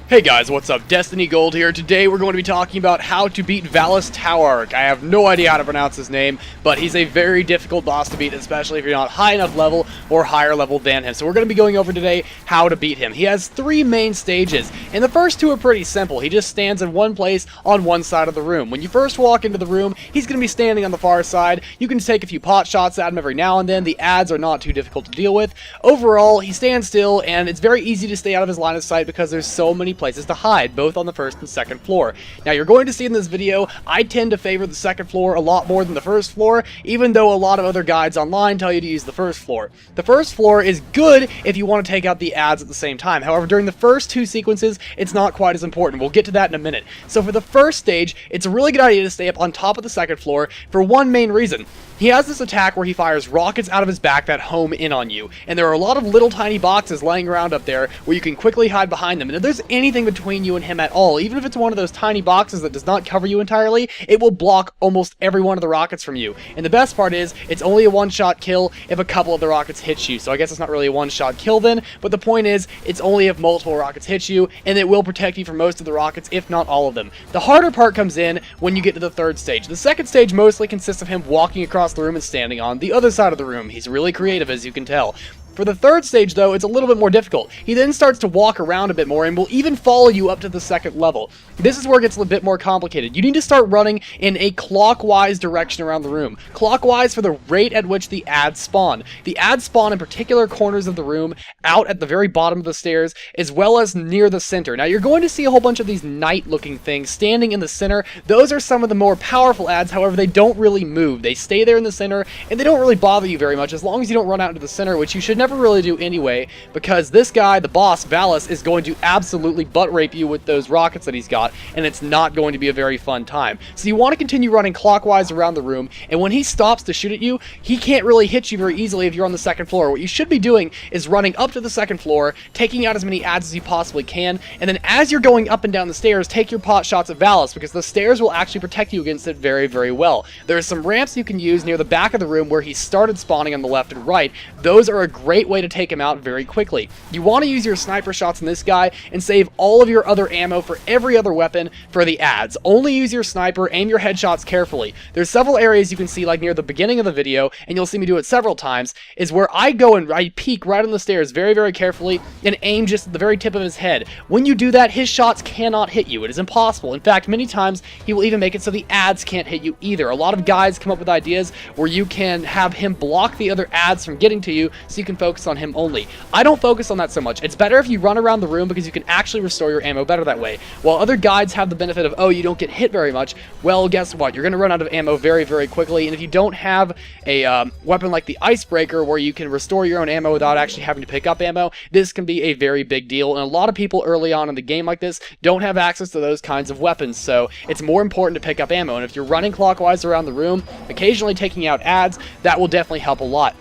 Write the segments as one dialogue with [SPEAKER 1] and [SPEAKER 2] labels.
[SPEAKER 1] Hey guys, what's up? Destiny Gold here. Today we're going to be talking about how to beat Valis Towark. I have no idea how to pronounce his name, but he's a very difficult boss to beat, especially if you're not high enough level or higher level than him. So we're going to be going over today how to beat him. He has three main stages, and the first two are pretty simple. He just stands in one place on one side of the room. When you first walk into the room, he's going to be standing on the far side. You can take a few pot shots at him every now and then. The ads are not too difficult to deal with. Overall, he stands still, and it's very easy to stay out of his line of sight because there's so many places to hide, both on the first and second floor. Now, you're going to see in this video, I tend to favor the second floor a lot more than the first floor, even though a lot of other guides online tell you to use the first floor. The first floor is good if you want to take out the ads at the same time. However, during the first two sequences, it's not quite as important. We'll get to that in a minute. So for the first stage, it's a really good idea to stay up on top of the second floor for one main reason. He has this attack where he fires rockets out of his back that home in on you, and there are a lot of little tiny boxes laying around up there where you can quickly hide behind them, and if there's anything between you and him at all, even if it's one of those tiny boxes that does not cover you entirely, it will block almost every one of the rockets from you. And the best part is, it's only a one-shot kill if a couple of the rockets hit you, so I guess it's not really a one-shot kill then, but the point is, it's only if multiple rockets hit you, and it will protect you from most of the rockets, if not all of them. The harder part comes in when you get to the third stage. The second stage mostly consists of him walking across the room and standing on the other side of the room. He's really creative, as you can tell. For the third stage, though, it's a little bit more difficult. He then starts to walk around a bit more and will even follow you up to the second level. This is where it gets a bit more complicated. You need to start running in a clockwise direction around the room. Clockwise for the rate at which the ads spawn. The ads spawn in particular corners of the room, out at the very bottom of the stairs, as well as near the center. Now, you're going to see a whole bunch of these knight-looking things standing in the center. Those are some of the more powerful ads, however, they don't really move. They stay there in the center, and they don't really bother you very much, as long as you don't run out into the center, which you should never really do anyway, because this guy, the boss, Valis, is going to absolutely butt rape you with those rockets that he's got, and it's not going to be a very fun time. So you want to continue running clockwise around the room, and when he stops to shoot at you, he can't really hit you very easily if you're on the second floor. What you should be doing is running up to the second floor, taking out as many ads as you possibly can, and then as you're going up and down the stairs, take your pot shots at Valis, because the stairs will actually protect you against it very, very well. There are some ramps you can use near the back of the room where he started spawning on the left and right. Those are a great way to take him out very quickly. You want to use your sniper shots in this guy and save all of your other ammo for every other weapon for the ads. Only use your sniper, aim your headshots carefully. There's several areas you can see, like near the beginning of the video, and you'll see me do it several times, is where I go and I peek right on the stairs very, very carefully and aim just at the very tip of his head. When you do that, his shots cannot hit you. It is impossible. In fact, many times he will even make it so the ads can't hit you either. A lot of guys come up with ideas where you can have him block the other ads from getting to you so you can focus on him only. I don't focus on that so much. It's better if you run around the room because you can actually restore your ammo better that way. While other guides have the benefit of, oh, you don't get hit very much, well, guess what? You're going to run out of ammo very, very quickly, and if you don't have a weapon like the Icebreaker where you can restore your own ammo without actually having to pick up ammo, this can be a very big deal, and a lot of people early on in the game like this don't have access to those kinds of weapons, so it's more important to pick up ammo, and if you're running clockwise around the room, occasionally taking out ads, that will definitely help a lot.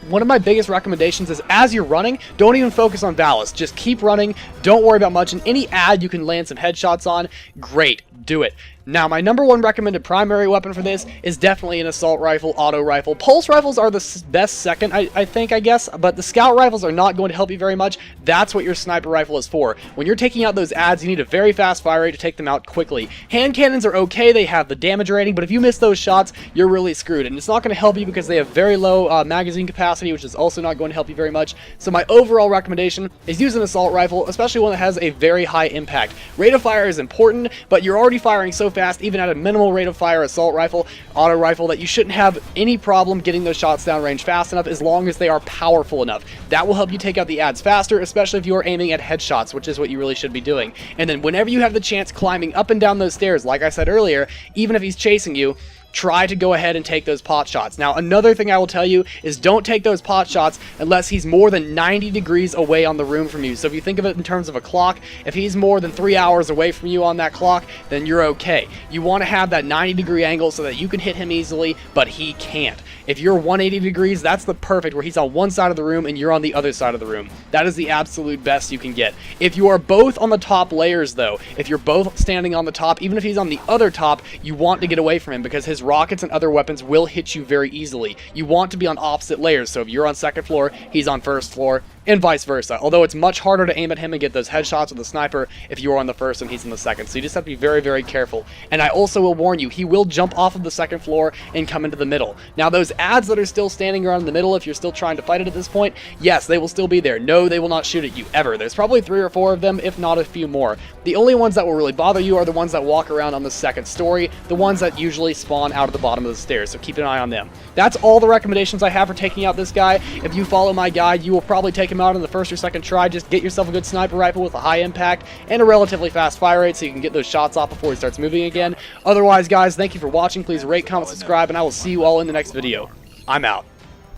[SPEAKER 1] One of my biggest recommendations is, as you're running, don't even focus on Valis. Just keep running, don't worry about much, and any ad you can land some headshots on, great, do it. Now, my number one recommended primary weapon for this is definitely an assault rifle, auto rifle. Pulse rifles are the best second, I guess, but the scout rifles are not going to help you very much. That's what your sniper rifle is for. When you're taking out those ads, you need a very fast fire rate to take them out quickly. Hand cannons are okay, they have the damage rating, but if you miss those shots, you're really screwed, and it's not going to help you because they have very low magazine capacity, which is also not going to help you very much. So my overall recommendation is use an assault rifle, especially one that has a very high impact. Rate of fire is important, but you're already firing so fast, even at a minimal rate of fire assault rifle, auto rifle, that you shouldn't have any problem getting those shots down range fast enough as long as they are powerful enough. That will help you take out the ads faster, especially if you are aiming at headshots, which is what you really should be doing. And then whenever you have the chance climbing up and down those stairs, like I said earlier, even if he's chasing you, try to go ahead and take those pot shots. Now, another thing I will tell you is don't take those pot shots unless he's more than 90 degrees away on the room from you. So if you think of it in terms of a clock, if he's more than 3 hours away from you on that clock, then you're okay. You want to have that 90-degree angle so that you can hit him easily, but he can't. If you're 180 degrees, that's the perfect, where he's on one side of the room and you're on the other side of the room. That is the absolute best you can get. If you are both on the top layers, though, if you're both standing on the top, even if he's on the other top, you want to get away from him because his rockets and other weapons will hit you very easily. You want to be on opposite layers, so if you're on second floor, he's on first floor, and vice versa. Although it's much harder to aim at him and get those headshots with the sniper if you are on the first and he's in the second. So you just have to be very, very careful. And I also will warn you, he will jump off of the second floor and come into the middle. Now, those ads that are still standing around in the middle, if you're still trying to fight it at this point, yes, they will still be there. No, they will not shoot at you, ever. There's probably 3 or 4 of them, if not a few more. The only ones that will really bother you are the ones that walk around on the second story, the ones that usually spawn out of the bottom of the stairs, so keep an eye on them. That's all the recommendations I have for taking out this guy. If you follow my guide, you will probably take him out on the first or second try. Just get yourself a good sniper rifle with a high impact and a relatively fast fire rate so you can get those shots off before he starts moving again. Otherwise, guys, thank you for watching. Please rate, comment, subscribe, and I will see you all in the next video. I'm out.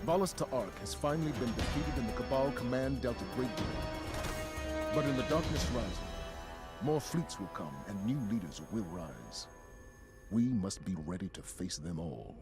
[SPEAKER 2] Valis Ta'ark has finally been defeated and the Cabal command dealt a great deal. But in the darkness rising, more fleets will come and new leaders will rise. We must be ready to face them all.